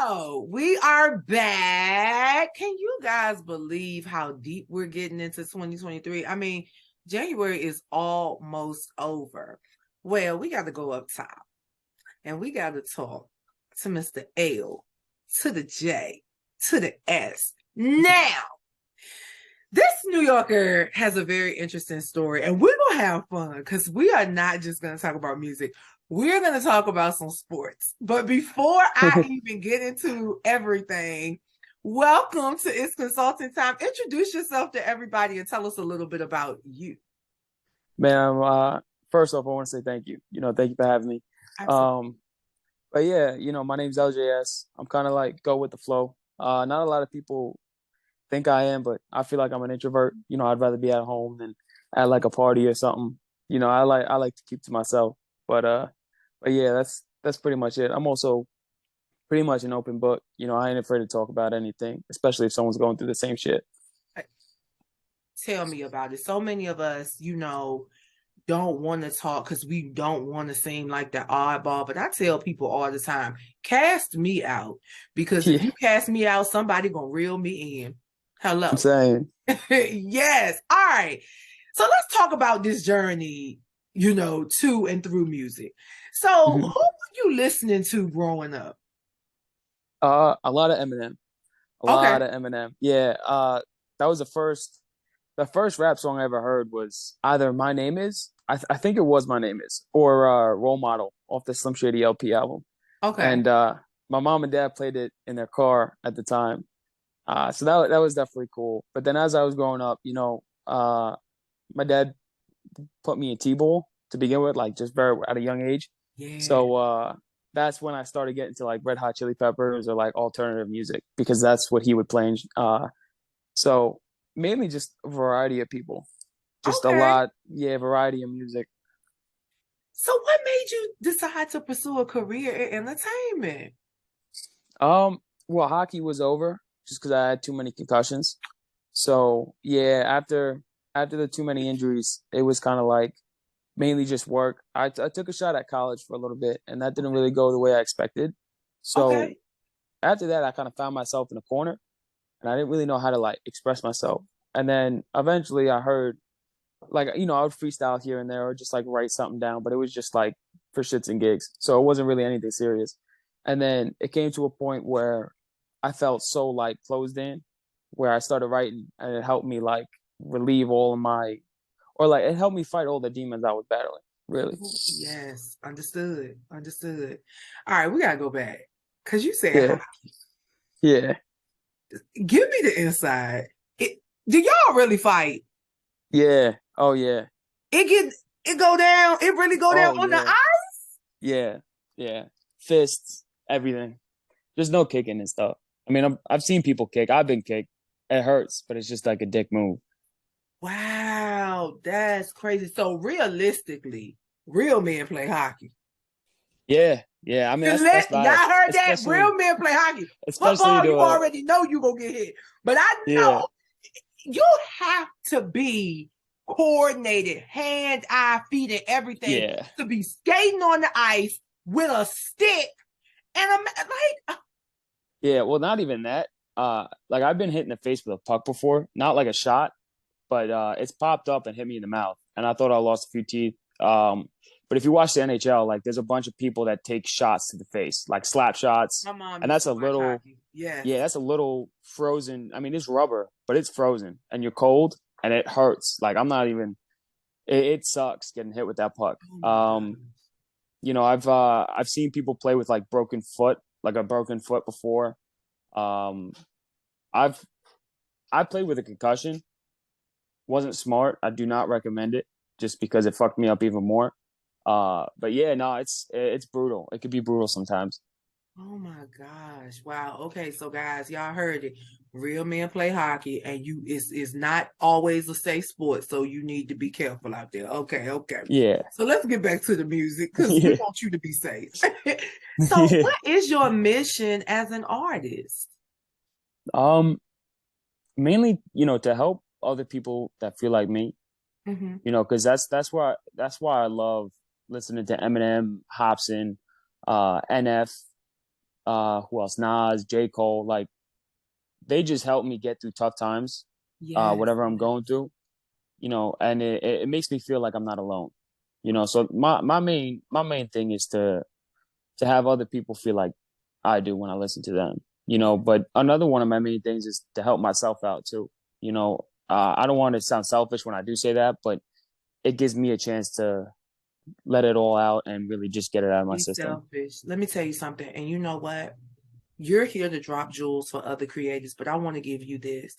So we are back. Can you guys believe how deep we're getting into 2023? I mean, January is almost over. Well, we got to go up top and we got to talk to Mr. L, to the J, to the S. Now, this New Yorker has a very interesting story, and we're going to have fun because we are not just going to talk about music. We're going to talk about some sports. But before I even get into everything, welcome to It's Consulting Time. Introduce yourself to everybody and tell us a little bit about you. Ma'am, first off, I want to say thank you. Thank you for having me. Absolutely. But yeah, my name's LJS. I'm kind of like go with the flow. Not a lot of people think I am, but I feel like I'm an introvert. I'd rather be at home than at like a party or something. I like to keep to myself. But yeah, that's pretty much it. I'm also pretty much an open book. I ain't afraid to talk about anything, especially if someone's going through the same shit. Tell me about it. So many of us, don't want to talk because we don't want to seem like the oddball. But I tell people all the time, cast me out, because if you cast me out, somebody gonna reel me in. Hello. I'm saying. Yes. All right. So let's talk about this journey, to and through music. So who were you listening to growing up? A lot of Eminem. A lot of Eminem. Yeah. That was the first rap song I ever heard was either My Name Is, I think it was My Name Is, or Role Model off the Slim Shady LP album. Okay. And my mom and dad played it in their car at the time. So that was definitely cool. But then as I was growing up, my dad put me in T-ball to begin with, like just very at a young age. Yeah. So that's when I started getting to like Red Hot Chili Peppers or like alternative music, because that's what he would play. So mainly just a variety of people, just a lot, variety of music. So what made you decide to pursue a career in entertainment? Well, hockey was over just because I had too many concussions. So yeah, after the too many injuries, it was kind of like mainly just work. I took a shot at college for a little bit, and that didn't really go the way I expected. So after that, I kind of found myself in a corner, and I didn't really know how to like express myself. And then eventually I heard, like, I would freestyle here and there or just like write something down, but it was just like for shits and gigs. So it wasn't really anything serious. And then it came to a point where I felt so like closed in, where I started writing, and it helped me like relieve all of my, or like it helped me fight all the demons I was battling, really. Yes, understood. All right, we gotta go back, because you said hockey. Yeah. Give me the inside. Do y'all really fight? Yeah. Oh yeah. It go down. It really go down on the ice? Yeah. Yeah. Fists, everything. There's no kicking and stuff. I mean, I've seen people kick. I've been kicked. It hurts, but it's just like a dick move. Wow, that's crazy. So realistically, real men play hockey. Yeah. Yeah. I mean, y'all heard that? Real men play hockey. Football, you already know you gonna get hit. But I know you have to be coordinated, hand, eye, feet, and everything to be skating on the ice with a stick. And I'm like, yeah, well, not even that. Like I've been hit in the face with a puck before, not like a shot, but it's popped up and hit me in the mouth, and I thought I lost a few teeth. But if you watch the NHL, like there's a bunch of people that take shots to the face, like slap shots, and that's a little, that's a little frozen. I mean, it's rubber, but it's frozen, and you're cold, and it hurts. Like I'm not even. It sucks getting hit with that puck. I've seen people play with like a broken foot before. I played with a concussion. Wasn't smart. I do not recommend it, just because it fucked me up even more. But yeah, no, it's brutal. It could be brutal sometimes. Oh my gosh. Wow. Okay, so guys, y'all heard it. Real men play hockey, and it's not always a safe sport, so you need to be careful out there. Okay. Yeah. So let's get back to the music, because we want you to be safe. So what is your mission as an artist? Mainly, to help other people that feel like me. Because that's why I love listening to Eminem, Hopsin, NF, who else? Nas, J. Cole, like they just help me get through tough times, Yes. whatever I'm going through, and it makes me feel like I'm not alone. So my main thing is to have other people feel like I do when I listen to them. But another one of my main things is to help myself out too. I don't want to sound selfish when I do say that, but it gives me a chance to let it all out and really just get it out of my Be system. selfish. Let me tell you something. And you know what? You're here to drop jewels for other creators, but I want to give you this.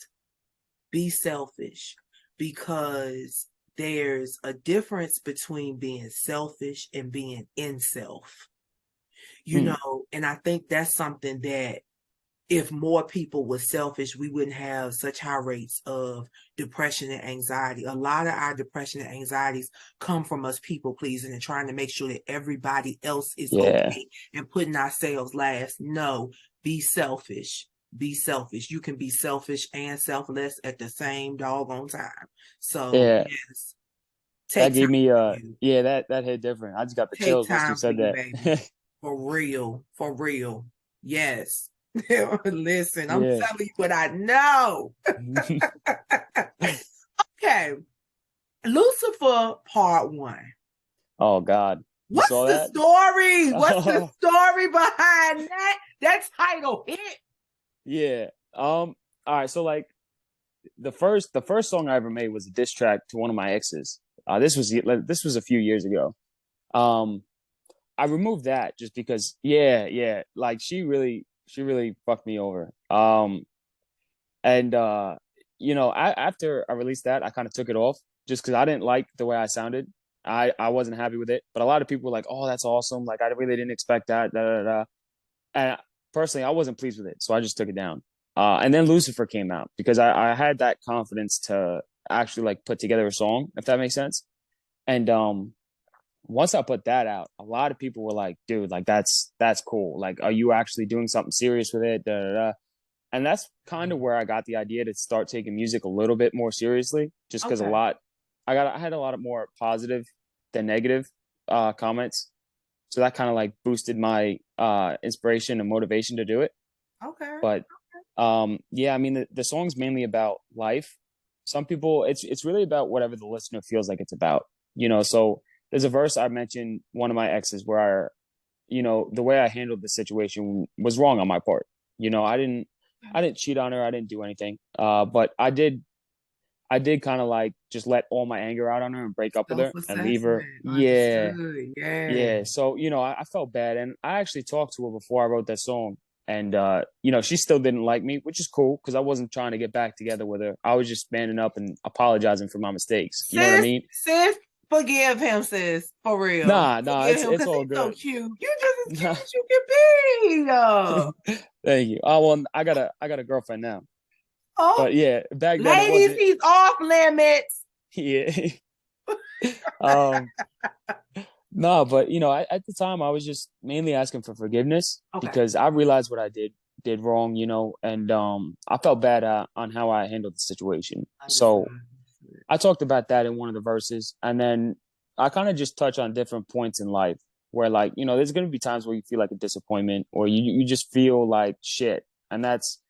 Be selfish, because there's a difference between being selfish and being in self. Mm, And I think that's something that if more people were selfish, we wouldn't have such high rates of depression and anxiety. A lot of our depression and anxieties come from us people pleasing and trying to make sure that everybody else is yeah, okay and putting ourselves last. No, be selfish. Be selfish. You can be selfish and selfless at the same doggone time. So, yeah. yes, That take time gave me for you. yeah, that hit different. I just got the Take chills once you time for said you, that. baby. For real. For real. Yes. Listen, I'm Yeah. telling you what I know. Okay. Lucifer Part 1. Oh God. You What's saw the that? story? What's the Oh, story behind that? That title hit. yeah. All right, so like the first song I ever made was a diss track to one of my exes. This was a few years ago. Um I removed that just because yeah, like she really fucked me over. And after I released that, I kind of took it off just because I didn't like the way I sounded. I wasn't happy with it. But a lot of people were like, "Oh, that's awesome! Like I really didn't expect that." Da, da, da. And personally, I wasn't pleased with it, so I just took it down. And then Lucifer came out because I had that confidence to actually like put together a song, if that makes sense. And once I put that out, a lot of people were like, "Dude, like that's cool. Like, are you actually doing something serious with it?" Da, da, da. And that's kind of where I got the idea to start taking music a little bit more seriously, just because Okay. I had a lot of more positive than negative comments, so that kind of like boosted my inspiration and motivation to do it. Okay. But yeah, I mean the song's mainly about life. Some people, it's really about whatever the listener feels like it's about. So there's a verse I mentioned one of my exes where the way I handled the situation was wrong on my part. I didn't cheat on her. I didn't do anything. But I did kind of like just let all my anger out on her and break up with her and leave her. Self-assessment. Yeah. Understood. Yeah. Yeah. So, I felt bad. And I actually talked to her before I wrote that song. And, she still didn't like me, which is cool because I wasn't trying to get back together with her. I was just manning up and apologizing for my mistakes. You know what I Sis, mean? sis, forgive him, sis. For real. Nah, Forgive it's him it's because all he's so good. cute. You just as cute Nah. as you can be. Thank you. Oh well, I got a girlfriend now. Oh, But yeah, back then it ladies, wasn't. he's off limits. Yeah. um no, but at the time I was just mainly asking for forgiveness Okay. because I realized what I did wrong, and I felt bad on how I handled the situation. So Understood. I talked about that in one of the verses, and then I kind of just touch on different points in life where, like, there's going to be times where you feel like a disappointment or you just feel like shit, and that's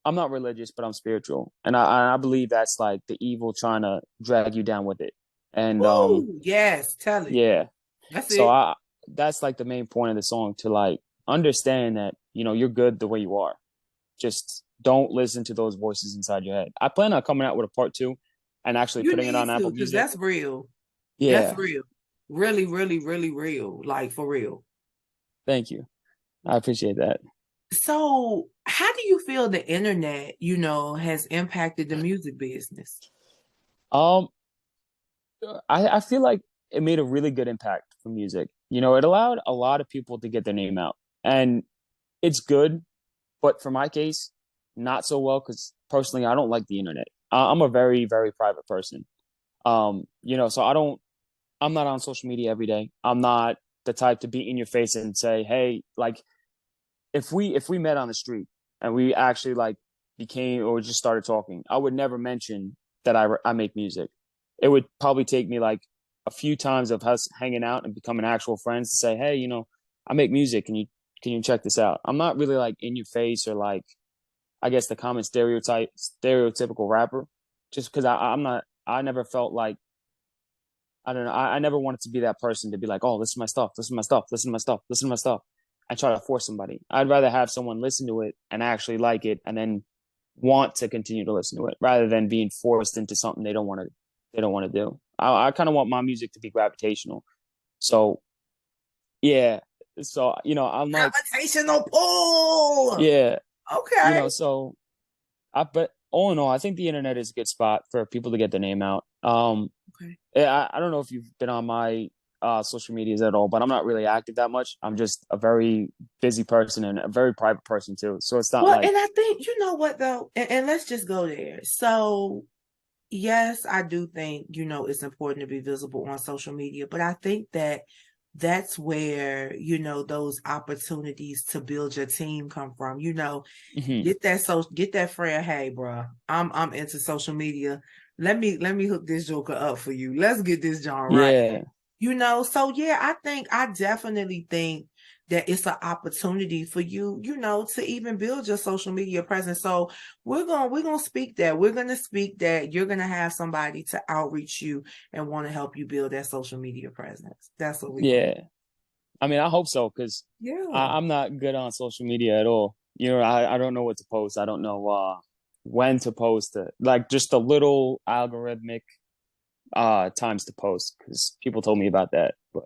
I'm not religious, but I'm spiritual, and I believe that's like the evil trying to drag you down with it, and Woo! Yes, tell it. yeah, That's so it. that's like the main point of the song to like understand that you're good the way you are. Just don't listen to those voices inside your head. I plan on coming out with a part two and actually You putting it need on to, Apple because Music. that's real. That's Yeah, real. Really, really, really real. Like for real. thank you. I appreciate that. So, how do you feel the internet, has impacted the music business? Um, I feel like it made a really good impact for music. It allowed a lot of people to get their name out, and it's good. But for my case, not so well because personally, I don't like the internet. I'm a very, very private person. So I'm not on social media every day. I'm not the type to be in your face and say, "Hey," like if we met on the street and we actually like became or just started talking, I would never mention that I make music. It would probably take me like a few times of us hanging out and becoming actual friends to say, "Hey, I make music. can you check this out? I'm not really like in your face or like, I guess the common stereotypical rapper, just because I'm not, I never felt like, I don't know, I never wanted to be that person to be like, oh, listen to my stuff, listen to my stuff, listen to my stuff, listen to my stuff, and try to force somebody. I'd rather have someone listen to it and actually like it and then want to continue to listen to it rather than being forced into something they don't want to do. I kind of want my music to be gravitational. So yeah. So, I'm like, Gravitational pull. yeah, Okay. so but all in all, I think the internet is a good spot for people to get their name out. Okay. I don't know if you've been on my social medias at all, but I'm not really active that much. I'm just a very busy person and a very private person too. So it's not Well, like, and I think you know what though, and let's just go there. So yes, I do think, it's important to be visible on social media, but I think that that's where, those opportunities to build your team come from. mhm. Get that friend, hey, bro, I'm into social media. Let me hook this joker up for you. Let's get this John right. Yeah, So yeah, I definitely think that it's an opportunity for you, to even build your social media presence. So we're gonna speak that. We're gonna speak that you're gonna have somebody to outreach you and want to help you build that social media presence. That's what we're gonna yeah. I mean, I hope so because Yeah. I'm not good on social media at all. I don't know what to post. I don't know when to post it. Like just the little algorithmic times to post because people told me about that. But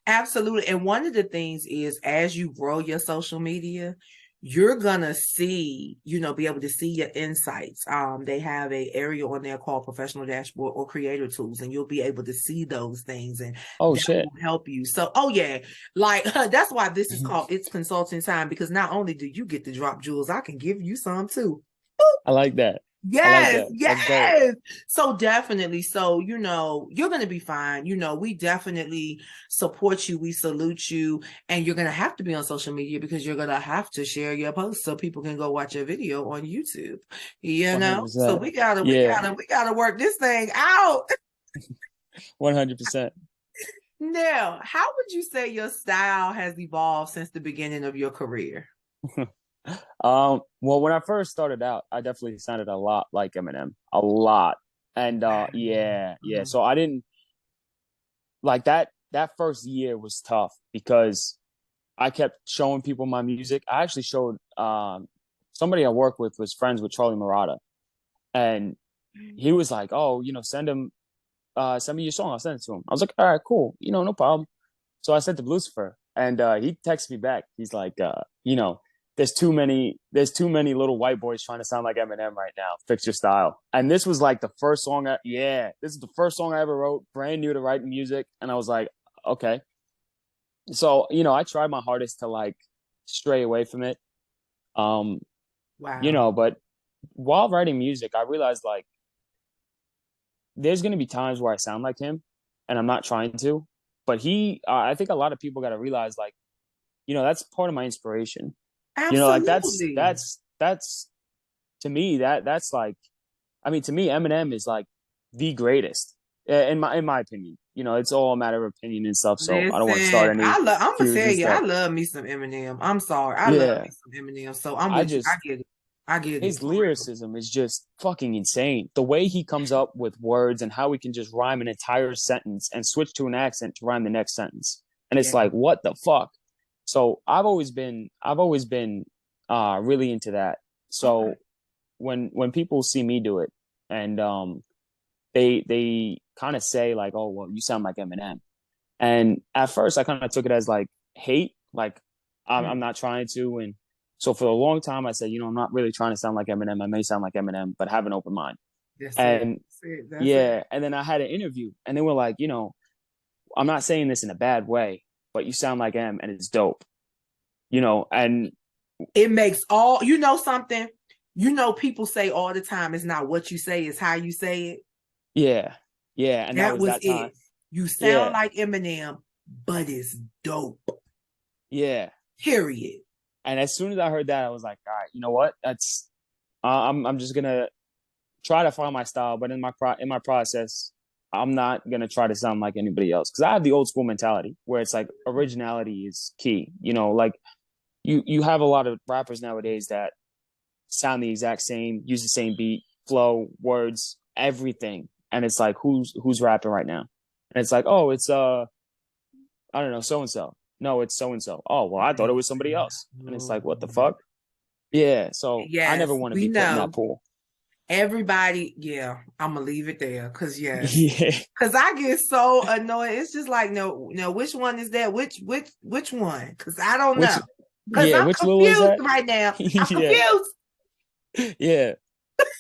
Absolutely. And one of the things is as you grow your social media, you're gonna see, be able to see your insights. They have a area on there called professional dashboard or creator tools, and you'll be able to see those things and oh that shit. will help you. So, oh yeah, like that's why this is called It's Consulting Time, because not only do you get to drop jewels, I can give you some too. I like that. I like Yes, that. That's dope. yes. So definitely. So, you're going to be fine. We definitely support you. We salute you. And you're going to have to be on social media because you're going to have to share your posts so people can go watch your video on YouTube. So 100%. we Yeah. gotta work this thing out. 100%. Now, how would you say your style has evolved since the beginning of your career? Well, when I first started out, I definitely sounded a lot like Eminem, a lot. And yeah, yeah. So I didn't like that. That first year was tough because I kept showing people my music. I actually showed somebody I work with was friends with Charlie Murata, and he was like, "Oh, send me your song. I'll send it to him." I was like, "All right, cool. No problem." So I sent to Lucifer, and he texted me back. He's like, there's too many little white boys trying to sound like Eminem right now. Fix your style. And this was like the first song. This is the first song I ever wrote, brand new to writing music. And I was like, okay. So I tried my hardest to like stray away from it. Um, Wow. but while writing music, I realized like there's gonna be times where I sound like him, and I'm not trying to. But I think a lot of people got to realize like, that's part of my inspiration. Like Absolutely. that's to me that's like, I mean, to me Eminem is like the greatest in my opinion. It's all a matter of opinion and stuff. So I don't want to start Listen, any I'm gonna feuds tell and you, I stuff. love me some Eminem. I'm sorry, I love Yeah, me some Eminem. So I'm I with you. I just get it. I get it his for real. lyricism is just fucking insane. The way he comes up with words and how he can just rhyme an entire sentence and switch to an accent to rhyme the next sentence. And it's Yeah. like, what the fuck? So I've always been really into that. Okay. So when people see me do it and they kind of say like, "Oh, well, you sound like Eminem." And at first I kind of took it as like hate, like I'm Mm. not trying to. And so for a long time I said, I'm not really trying to sound like Eminem. I may sound like Eminem, but have an open mind. That's it. And That's it. That's it. yeah, and then I had an interview and they were like, I'm not saying this in a bad way, but you sound like M and it's dope. And It makes something. People say all the time, it's not what you say, it's how you say it. yeah, yeah, and that That was was that time. it. You sound Yeah, like Eminem, but it's dope. yeah. Period. And as soon as I heard that, I was like, all right, you know what? That's I'm just gonna try to find my style, but in my process, I'm not gonna try to sound like anybody else because I have the old school mentality where it's like originality is key. Like you have a lot of rappers nowadays that sound the exact same, use the same beat, flow, words, everything. And it's like, who's rapping right now? And it's like, oh, it's I don't know, so and so. No, it's so and so. Oh, well, I thought it was somebody else. And it's like, what the fuck? Yeah. So I never Yes, want to we be put in know. that pool. Everybody, yeah, I'm gonna leave it there because yes, Yeah. because I get so annoyed. It's just like, no, no, which one is that? Which one? Because I don't Which, know. Because yeah, I'm which Lil is confused that? right now. I'm Yeah. confused. Yeah.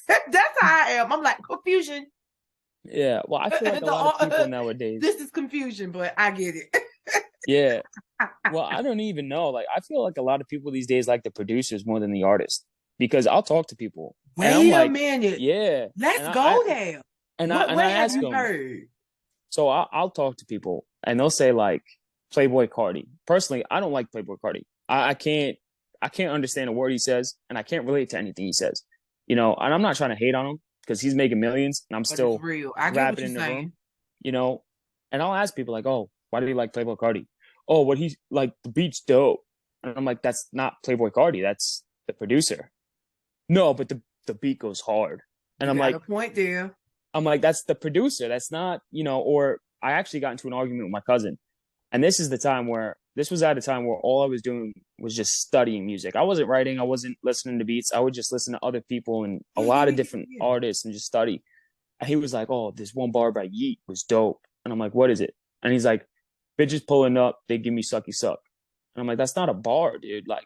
That's how I am. I'm like confusion. Yeah. Well, I feel like a lot of people nowadays. This is confusion, but I get it. Yeah. Well, I don't even know. Like, I feel like a lot of people these days like the producers more than the artist because I'll talk to people and I'm Wait a like, minute. yeah, Let's and go there. I What have ask you them. heard? So I'll talk to people and they'll say like Playboy Cardi. Personally, I don't like Playboy Cardi. I can't understand a word he says and I can't relate to anything he says. You know, and I'm not trying to hate on him because he's making millions and I'm But it's still real. I get what rapping you're in the room. saying. You know, and I'll ask people like, oh, why do you like Playboy Cardi? Oh, what he's like the beat's dope. And I'm like, that's not Playboy Cardi, that's the producer. No, but the beat goes hard. And You got a point there. I'm like, that's the producer. That's not, you know, or I actually got into an argument with my cousin. And this was at a time where all I was doing was just studying music. I wasn't writing, I wasn't listening to beats. I would just listen to other people and a lot of different artists and just study. And he was like, oh, this one bar by Yeet was dope. And I'm like, what is it? And he's like, bitches pulling up, they give me sucky suck. And I'm like, that's not a bar, dude. Like,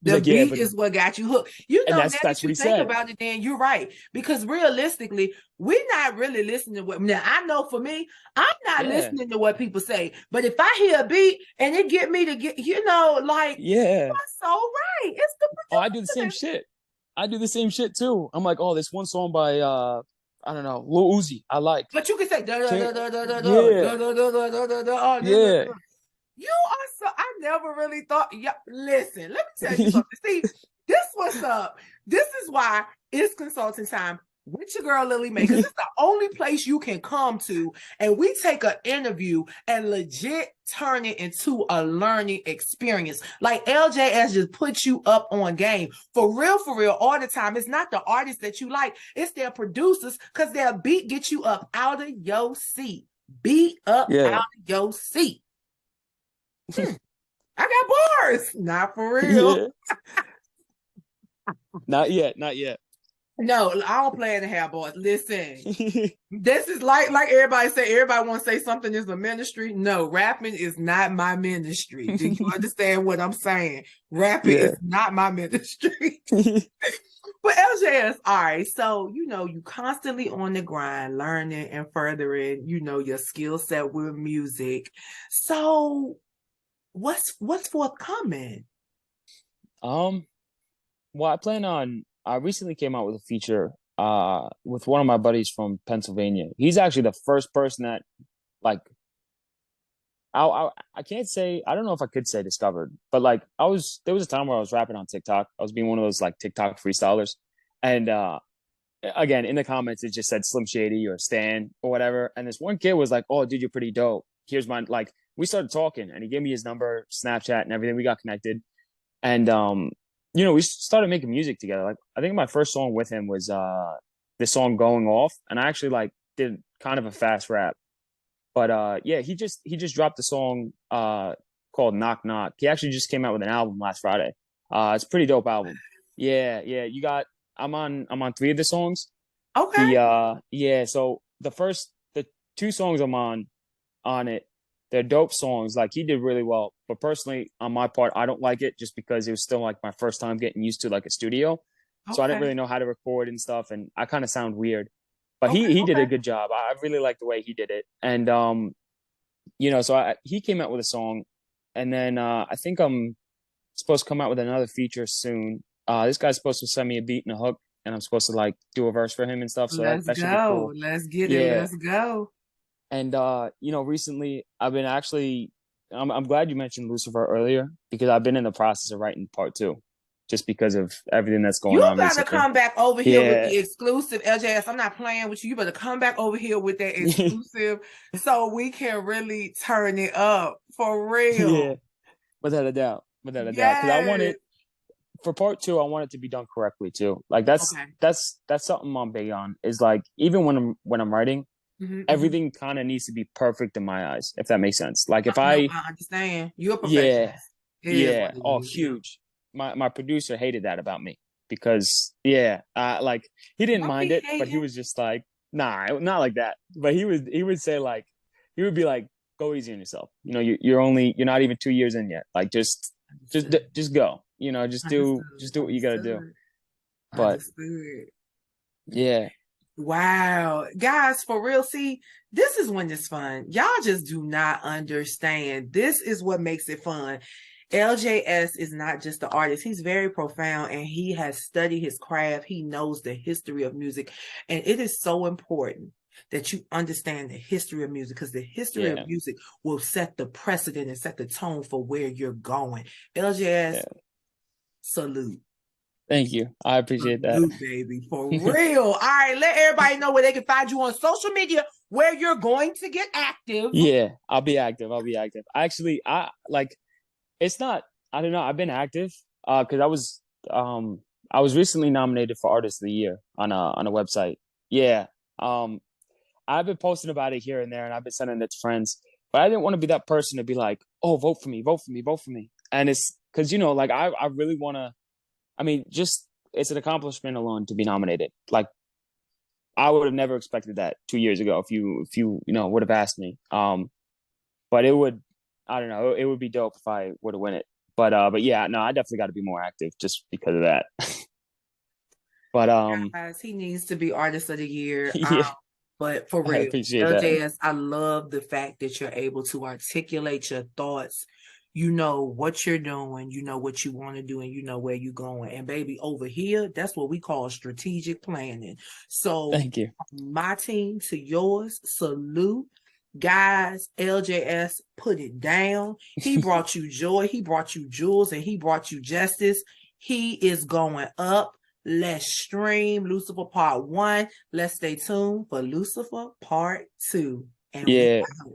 he's The like, yeah, beat but is what got you hooked. You and know, now that's that what you he think said. about it, then you're right. Because realistically, we're not really listening to what now I know for me, I'm not listening to what people say. But if I hear a beat and it get me to get, you know, like Yeah. you're so right. It's the producer. Oh, I do the same shit. I do the same shit too. I'm like, oh, this one song by I don't know, Lil Uzi, I like. But you can say da da da da da da da Yeah. da da da da da da Yeah. da. You are so. I never really thought. Yeah, listen. Let me tell you something. See, this what's up. This is why it's consulting time with your girl Lily Mae, because it's the only place you can come to, and we take an interview and legit turn it into a learning experience. Like LJS just put you up on game for real, all the time. It's not the artists that you like; it's their producers, because their beat get you up out of your seat. Beat up out of your seat. I got bars. Not for real. Yeah. Not yet. No, I don't plan to have bars. Listen, this is like everybody say, everybody want to say something is a ministry. No, rapping is not my ministry. Do you understand what I'm saying? Rapping is not my ministry. But LJS, all right. So, you know, you constantly on the grind, learning and furthering, you know, your skill set with music. So what's forthcoming? Well, I recently came out with a feature with one of my buddies from Pennsylvania. He's actually the first person that like I can't say, I don't know if I could say discovered, but like there was a time where I was rapping on TikTok. I was being one of those like TikTok freestylers. And again, in the comments it just said Slim Shady or Stan or whatever. And this one kid was like, "Oh, dude, you're pretty dope. Here's my," like, we started talking and he gave me his number, Snapchat and everything. We got connected. And you know, we started making music together. Like, I think my first song with him was this song Going Off, and I actually like did kind of a fast rap. But yeah, he just dropped a song called Knock Knock. He actually just came out with an album last Friday. It's a pretty dope album. Yeah, you got, I'm on 3 of the songs. Okay. Yeah, so the 2 songs I'm on it, they're dope songs. Like, he did really well. But personally, on my part, I don't like it just because it was still like my first time getting used to like a studio. So I didn't really know how to record and stuff, and I kind of sound weird. But he did a good job. I really like the way he did it. And you know, so he came out with a song, and then I think I'm supposed to come out with another feature soon. This guy's supposed to send me a beat and a hook, and I'm supposed to like do a verse for him and stuff. So that should be cool. Let's get it. Let's go. And you know, recently I've been actually, I'm glad you mentioned Lucifer earlier, because I've been in the process of writing part 2, just because of everything that's going on. You better come back over here with the exclusive, LJS. I'm not playing with you. You better come back over here with that exclusive so we can really turn it up for real. Yeah, without a doubt. without a doubt. Because I want Yes. it for part two. I want it to be done correctly too. Like that's Okay. that's something I'm big on. Is like even when I'm writing, Mm-hmm. everything kind of needs to be perfect in my eyes, if that makes sense. Like if No, I, I understand. You're a yeah, perfectionist. It is yeah, what it oh, is. Yeah. huge. My producer hated that about me because yeah, like he didn't Don't mind be it, but he hating. was just like, nah, not like that. But he would say like, he would be like, go easy on yourself. You know, you're not even 2 years in yet. Like Understood. just go. You know, Understood. just do what you got to do. Understood. But Understood. yeah, Wow. Guys, for real, see, this is when it's fun. Y'all just do not understand. This is what makes it fun. LJS is not just the artist. He's very profound and he has studied his craft. He knows the history of music. And it is so important that you understand the history of music because the history of yeah, music will set the precedent and set the tone for where you're going. LJS, yeah. salute. Thank you. I appreciate that. Salute, baby, for real. All right, let everybody know where they can find you on social media, where you're going to get active. Yeah, I'll be active. I'll be active. Actually, I like it's not, I don't know. I've been active because I was recently nominated for Artist of the Year on a website. Yeah. Um I've been posting about it here and there and I've been sending it to friends. But I didn't want to be that person to be like, "Oh, vote for me, vote for me, vote for me." And it's cuz like I really want to, I mean, just it's an accomplishment alone to be nominated. Like I would have never expected that 2 years ago if you know would have asked me. But it would, I don't know, it would be dope if I were to win it. But yeah, no, I definitely got to be more active just because of that. But Guys, he needs to be Artist of the Year. yeah, But for I real, appreciate that. LJS, I love the fact that you're able to articulate your thoughts. You know what you're doing, you know what you want to do, and you know where you're going. And baby, over here, that's what we call strategic planning. So Thank you. my team to yours, salute. Guys, LJS put it down. He brought you joy, he brought you jewels, and he brought you justice. He is going up. Let's stream Lucifer Part 1. Let's stay tuned for Lucifer Part 2. And we Yeah, out.